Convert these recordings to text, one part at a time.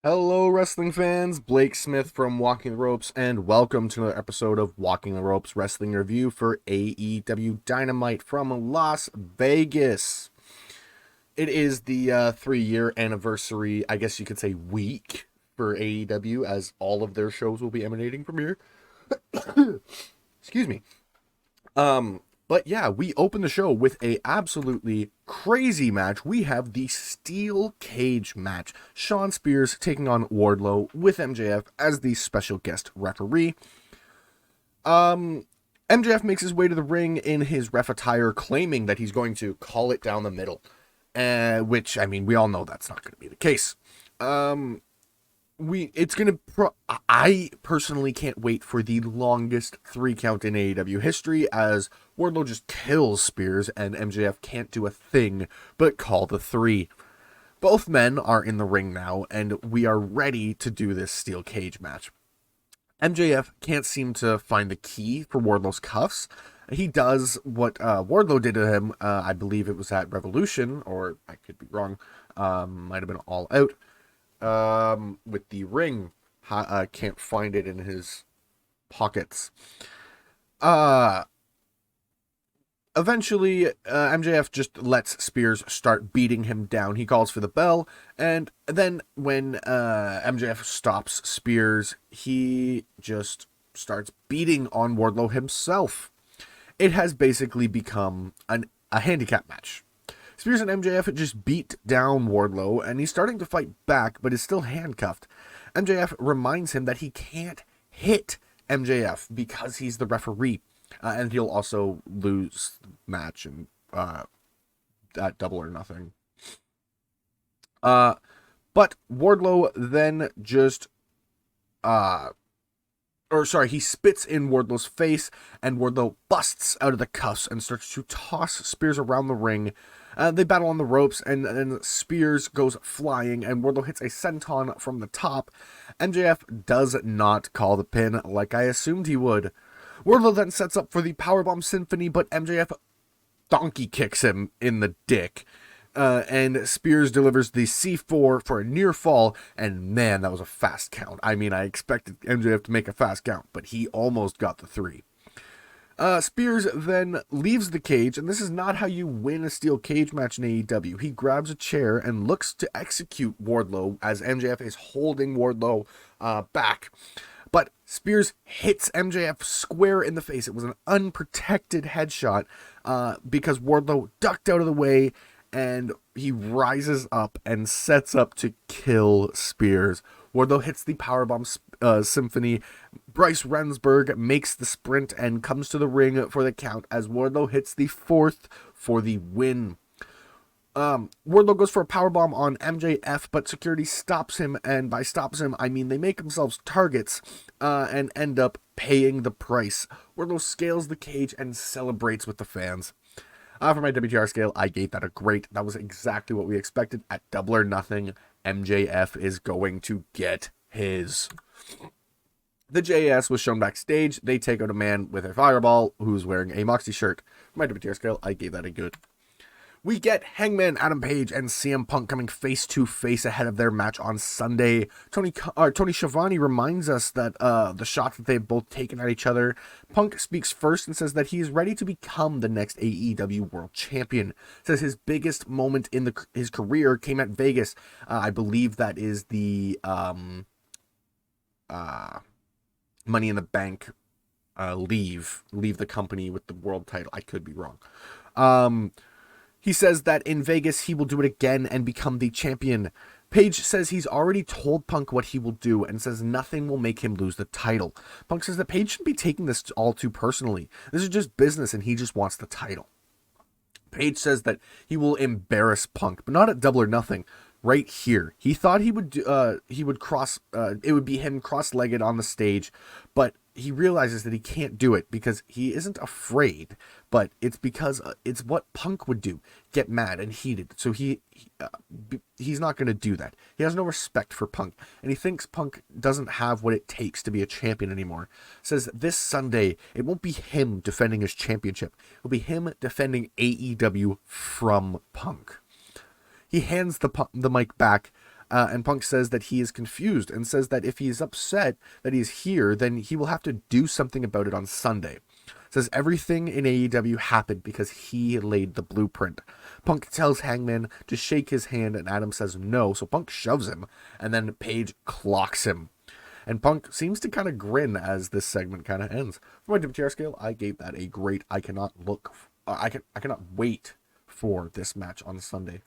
Hello, wrestling fans. Blake Smith from Walking the Ropes, and welcome to another episode of Walking the Ropes Wrestling Review for AEW Dynamite from Las Vegas. It is the 3-year anniversary, I guess you could say, week for AEW, as all of their shows will be emanating from here. Excuse me. But yeah, we open the show with a absolutely crazy match. We have the steel cage match. Shawn Spears taking on Wardlow with MJF as the special guest referee. MJF makes his way to the ring in his ref attire, claiming that he's going to call it down the middle. Which, I mean, we all know that's not going to be the case. I personally can't wait for the longest 3 count in AEW history, as Wardlow just kills Spears and MJF can't do a thing but call the 3. Both men are in the ring now, and we are ready to do this steel cage match. MJF can't seem to find the key for Wardlow's cuffs. He does what Wardlow did to him, I believe it was at Revolution, or I could be wrong, might have been All Out. With the ring, can't find it in his pockets. Eventually, MJF just lets Spears start beating him down. He calls for the bell, and then when MJF stops Spears, he just starts beating on Wardlow himself. It has basically become a handicap match. Spears and MJF just beat down Wardlow, and he's starting to fight back, but is still handcuffed. MJF reminds him that he can't hit MJF because he's the referee, and he'll also lose the match and at Double or Nothing. But Wardlow then just he spits in Wardlow's face, and Wardlow busts out of the cuffs and starts to toss Spears around the ring. They battle on the ropes, and Spears goes flying, and Wardlow hits a senton from the top. MJF does not call the pin, like I assumed he would. Wardlow then sets up for the Powerbomb Symphony, but MJF donkey kicks him in the dick. And Spears delivers the C4 for a near fall, and man, that was a fast count. I mean, I expected MJF to make a fast count, but he almost got the 3. Spears then leaves the cage, and this is not how you win a steel cage match in AEW. He grabs a chair and looks to execute Wardlow as MJF is holding Wardlow back. But Spears hits MJF square in the face. It was an unprotected headshot because Wardlow ducked out of the way, and he rises up and sets up to kill Spears. Wardlow hits the Powerbomb Symphony. Bryce Remsburg makes the sprint and comes to the ring for the count as Wardlow hits the 4th for the win. Wardlow goes for a powerbomb on MJF, but security stops him, and by stops him, I mean they make themselves targets and end up paying the price. Wardlow scales the cage and celebrates with the fans. For my WTR scale, I gave that a great. That was exactly what we expected. At Double or Nothing, MJF is going to get his. The JAS was shown backstage. They take out a man with a fireball who's wearing a Moxley shirt. For my WTR scale, I gave that a good. We get Hangman Adam Page and CM Punk coming face to face ahead of their match on Sunday. Tony Schiavone reminds us that the shots that they've both taken at each other. Punk speaks first and says that he is ready to become the next AEW World Champion. Says his biggest moment in his career came at Vegas. I believe that is the Money in the Bank leave the company with the world title. I could be wrong. He says that in Vegas, he will do it again and become the champion. Page says he's already told Punk what he will do and says nothing will make him lose the title. Punk says that Page shouldn't be taking this all too personally. This is just business and he just wants the title. Page says that he will embarrass Punk, but not at Double or Nothing. Right here, he thought he would cross. It would be him cross-legged on the stage, but he realizes that he can't do it because he isn't afraid, but it's because it's what Punk would do, get mad and heated. So he's not going to do that. He has no respect for Punk, and he thinks Punk doesn't have what it takes to be a champion anymore. Says this Sunday, it won't be him defending his championship. It'll be him defending AEW from Punk. He hands the mic back And Punk says that he is confused and says that if he's upset that he's here, then he will have to do something about it on Sunday. Says everything in AEW happened because he laid the blueprint. Punk tells Hangman to shake his hand and Adam says no, so Punk shoves him and then Page clocks him. And Punk seems to kind of grin as this segment kind of ends. For my WTR scale, I gave that a great. I cannot wait for this match on Sunday.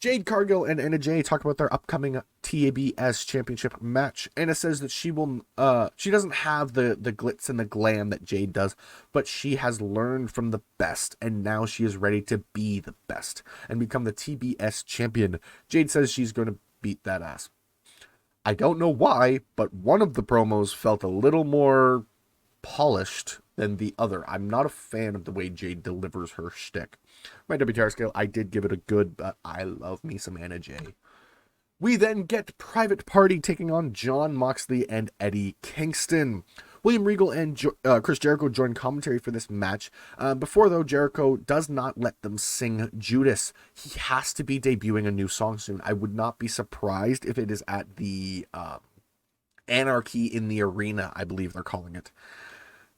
Jade Cargill and Anna Jay talk about their upcoming TABS championship match. Anna says that she doesn't have the glitz and the glam that Jade does, but she has learned from the best, and now she is ready to be the best and become the TBS champion. Jade says she's going to beat that ass. I don't know why, but one of the promos felt a little more polished than the other. I'm not a fan of the way Jade delivers her shtick. My WTR scale, I did give it a good, but I love me some Anna Jay. We then get Private Party taking on Jon Moxley and Eddie Kingston. William Regal and Chris Jericho join commentary for this match. Before, though, Jericho does not let them sing Judas. He has to be debuting a new song soon. I would not be surprised if it is at the Anarchy in the Arena, I believe they're calling it.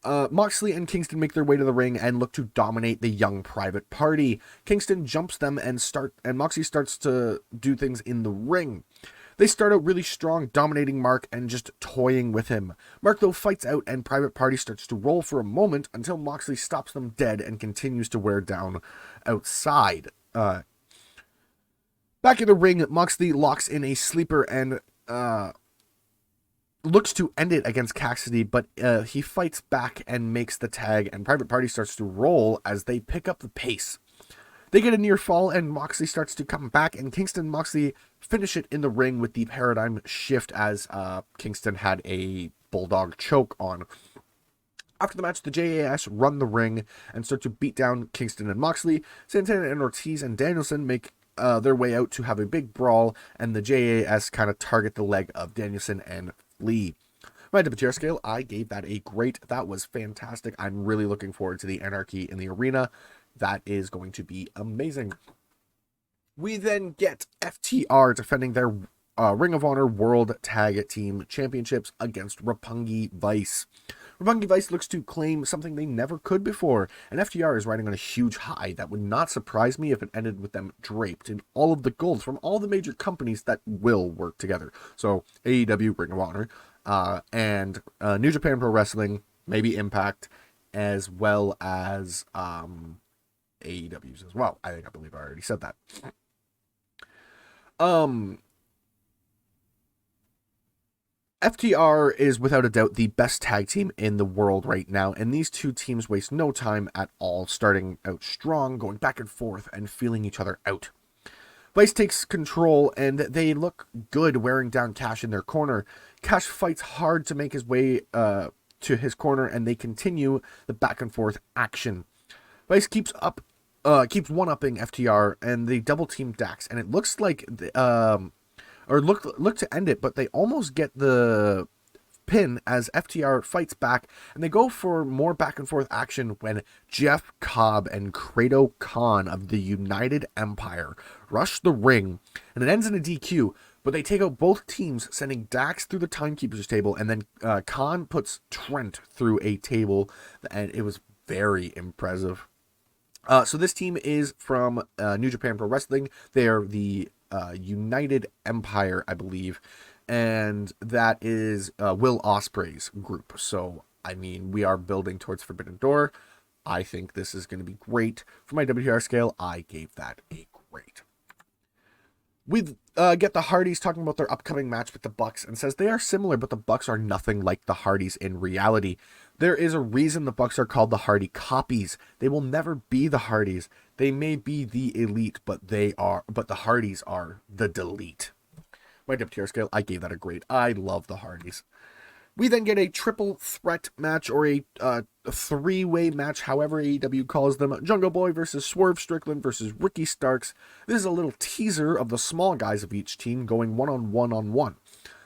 Moxley and Kingston make their way to the ring and look to dominate the young Private Party. Kingston jumps them and Moxley starts to do things in the ring. They start out really strong, dominating Mark and just toying with him. Mark, though, fights out and Private Party starts to roll for a moment until Moxley stops them dead and continues to wear down outside. Back in the ring, Moxley locks in a sleeper and looks to end it against Cassidy, but he fights back and makes the tag, and Private Party starts to roll as they pick up the pace. They get a near fall, and Moxley starts to come back, and Kingston and Moxley finish it in the ring with the paradigm shift as Kingston had a bulldog choke on. After the match, the JAS run the ring and start to beat down Kingston and Moxley. Santana and Ortiz and Danielson make their way out to have a big brawl, and the JAS kind of target the leg of Danielson and Lee. My WTR scale, I gave that a great. That was fantastic. I'm really looking forward to the Anarchy in the Arena. That is going to be amazing. We then get FTR defending their Ring of Honor World Tag Team Championships against Roppongi Vice. Roppongi Vice looks to claim something they never could before, and FTR is riding on a huge high. That would not surprise me if it ended with them draped in all of the gold from all the major companies that will work together. So AEW, Ring of Honor, and New Japan Pro Wrestling, maybe Impact, as well as AEW's as well. I believe I already said that. FTR is without a doubt the best tag team in the world right now, and these two teams waste no time at all, starting out strong, going back and forth, and feeling each other out. Vice takes control, and they look good wearing down Cash in their corner. Cash fights hard to make his way to his corner, and they continue the back and forth action. Vice keeps one-upping FTR, and they double team Dax, and it looks like look to end it, but they almost get the pin as FTR fights back, and they go for more back and forth action when Jeff Cobb and Credo Khan of the United Empire rush the ring, and it ends in a DQ, but they take out both teams, sending Dax through the timekeeper's table, and then Khan puts Trent through a table, and it was very impressive. So this team is from New Japan Pro Wrestling. They are the United Empire, I believe, and that is Will Ospreay's group. So, I mean, we are building towards Forbidden Door. I think this is going to be great. For my WTR scale, I gave that a great. We get the Hardys talking about their upcoming match with the Bucks and says they are similar, but the Bucks are nothing like the Hardys in reality. There is a reason the Bucks are called the Hardy copies. They will never be the Hardys. They may be the elite, but the Hardys are the delete. My WTR scale, I gave that a great. I love the Hardys. We then get a triple threat match, or a three-way match, however AEW calls them. Jungle Boy versus Swerve Strickland versus Ricky Starks. This is a little teaser of the small guys of each team going one-on-one.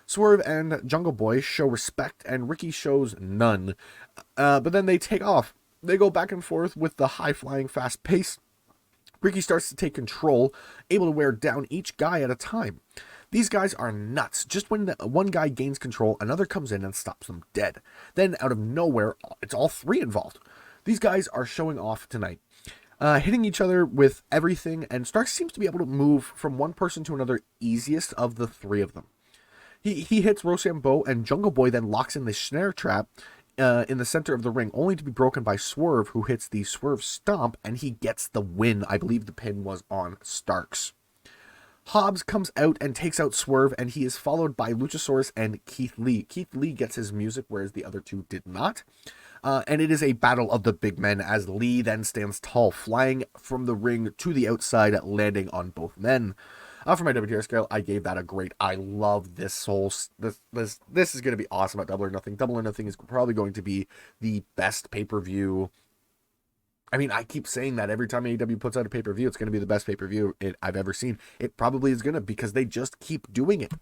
Swerve and Jungle Boy show respect, and Ricky shows none. But then they take off. They go back and forth with the high-flying, fast pace. Ricky starts to take control, able to wear down each guy at a time. These guys are nuts. Just when one guy gains control, another comes in and stops them dead. Then, out of nowhere, it's all three involved. These guys are showing off tonight, hitting each other with everything, and Starks seems to be able to move from one person to another easiest of the three of them. He hits Rochambeau, and Jungle Boy then locks in the snare trap in the center of the ring, only to be broken by Swerve, who hits the Swerve Stomp, and he gets the win. I believe the pin was on Starks. Hobbs comes out and takes out Swerve, and he is followed by Luchasaurus and Keith Lee. Keith Lee gets his music, whereas the other two did not. And it is a battle of the big men, as Lee then stands tall, flying from the ring to the outside, landing on both men. For my WTR scale, I gave that a great. I love this whole. This is going to be awesome at Double or Nothing. Double or Nothing is probably going to be the best pay-per-view. I mean, I keep saying that every time AEW puts out a pay-per-view, it's going to be the best pay-per-view I've ever seen. It probably is going to, because they just keep doing it.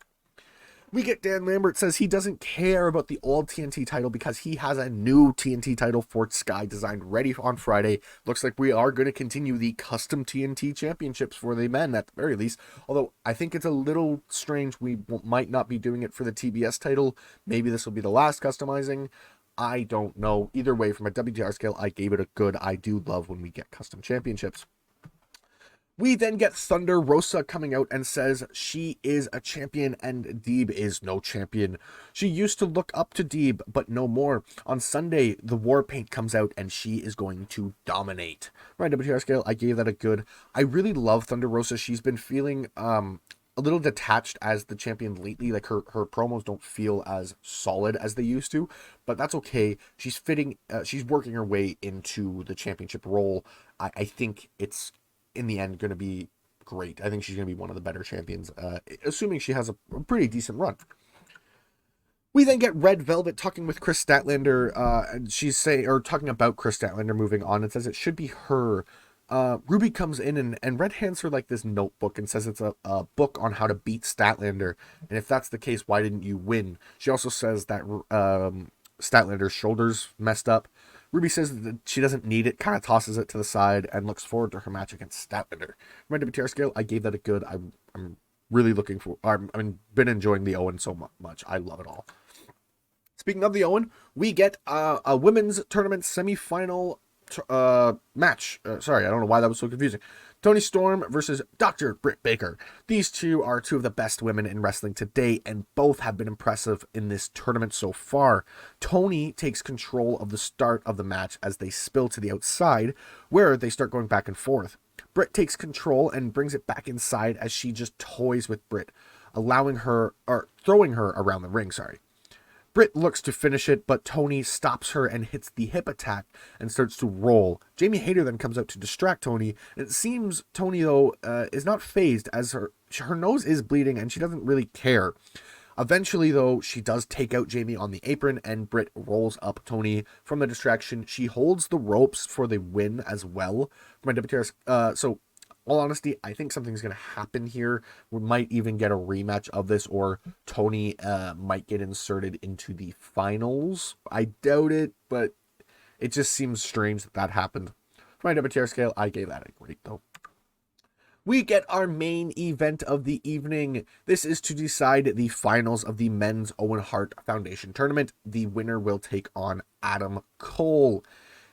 We get Dan Lambert says he doesn't care about the old TNT title because he has a new TNT title for Sky designed ready on Friday. Looks like we are going to continue the custom TNT championships for the men at the very least. Although I think it's a little strange we might not be doing it for the TBS title. Maybe this will be the last customizing. I don't know. Either way, from a WTR scale, I gave it a good. I do love when we get custom championships. We then get Thunder Rosa coming out and says she is a champion and Deeb is no champion. She used to look up to Deeb, but no more. On Sunday, the war paint comes out and she is going to dominate. Right, WTR scale, I gave that a good. I really love Thunder Rosa. She's been feeling a little detached as the champion lately. Like her promos don't feel as solid as they used to, but that's okay. She's she's working her way into the championship role. I think it's in the end going to be great. I think she's going to be one of the better champions, assuming she has a pretty decent run. We then get Red Velvet talking with Chris Statlander, and she's talking about Chris Statlander moving on, and says it should be her. Ruby comes in and Red hands her like this notebook and says it's a book on how to beat Statlander, and if that's the case, why didn't you win? She also says that Statlander's shoulders messed up. Ruby says that she doesn't need it, kind of tosses it to the side, and looks forward to her match against Statlander. From my WTR scale, I gave that a good. I'm really looking for. I've been enjoying the Owen so much. I love it all. Speaking of the Owen, we get a women's tournament semifinal match. Sorry, I don't know why that was so confusing. Toni Storm versus Dr. Britt Baker. These two are two of the best women in wrestling today, and both have been impressive in this tournament so far. Toni takes control of the start of the match as they spill to the outside, where they start going back and forth. Britt takes control and brings it back inside as she just toys with Britt, throwing her around the ring, Britt looks to finish it, but Toni stops her and hits the hip attack and starts to roll. Jamie Hayter then comes out to distract Toni, and it seems Toni, though, is not phased as her nose is bleeding and she doesn't really care. Eventually, though, she does take out Jamie on the apron, and Britt rolls up Toni from the distraction. She holds the ropes for the win as well. For my WTRs, so all honesty, I think something's going to happen here. We might even get a rematch of this, or Toni might get inserted into the finals. I doubt it, but it just seems strange that happened. For my WTR scale, I gave that a great, though. We get our main event of the evening. This is to decide the finals of the Men's Owen Hart Foundation Tournament. The winner will take on Adam Cole.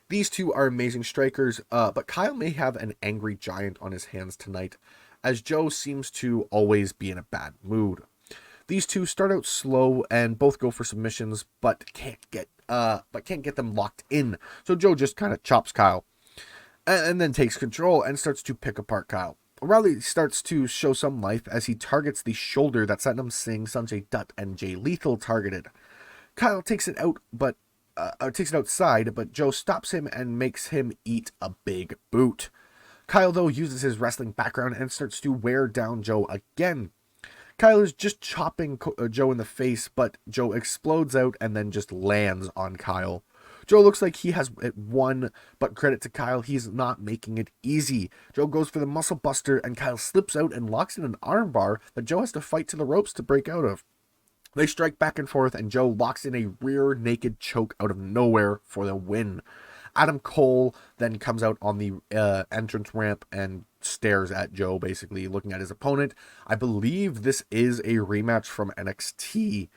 These two are amazing strikers, but Kyle may have an angry giant on his hands tonight, as Joe seems to always be in a bad mood. These two start out slow and both go for submissions, but can't get them locked in. So Joe just kind of chops Kyle, and then takes control and starts to pick apart Kyle. O'Reilly starts to show some life as he targets the shoulder that Satnam Singh, Sanjay Dutt, and Jay Lethal targeted. Kyle takes it outside, but Joe stops him and makes him eat a big boot. Kyle, though, uses his wrestling background and starts to wear down Joe again. Kyle is just chopping Joe in the face, but Joe explodes out and then just lands on Kyle. Joe looks like he has it won, but credit to Kyle, he's not making it easy. Joe goes for the muscle buster, and Kyle slips out and locks in an armbar that Joe has to fight to the ropes to break out of. They strike back and forth, and Joe locks in a rear naked choke out of nowhere for the win. Adam Cole then comes out on the entrance ramp and stares at Joe, basically looking at his opponent. I believe this is a rematch from NXT.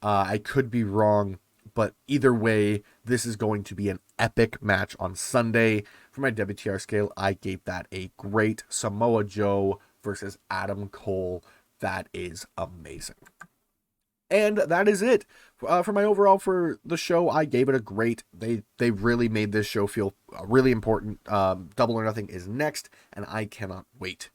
I could be wrong, but either way, this is going to be an epic match on Sunday. For my WTR scale, I gave that a great. Samoa Joe versus Adam Cole. That is amazing. And that is it. For my overall for the show, I gave it a great. They really made this show feel really important. Double or Nothing is next, and I cannot wait.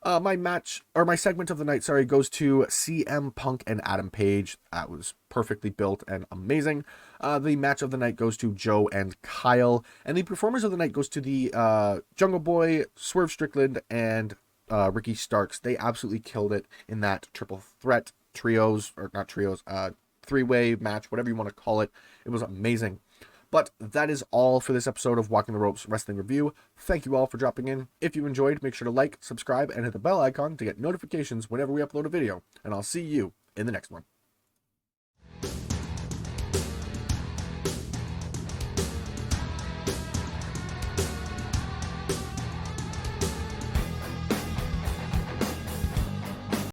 My segment of the night, goes to CM Punk and Adam Page. That was perfectly built and amazing. The match of the night goes to Joe and Kyle. And the performers of the night goes to the Jungle Boy, Swerve Strickland, and Ricky Starks. They absolutely killed it in that triple threat three-way match, whatever you want to call it. It was amazing. But that is all for this episode of Walking the Ropes Wrestling Review. Thank you all for dropping in. If you enjoyed, make sure to like, subscribe, and hit the bell icon to get notifications whenever we upload a video. And I'll see you in the next one.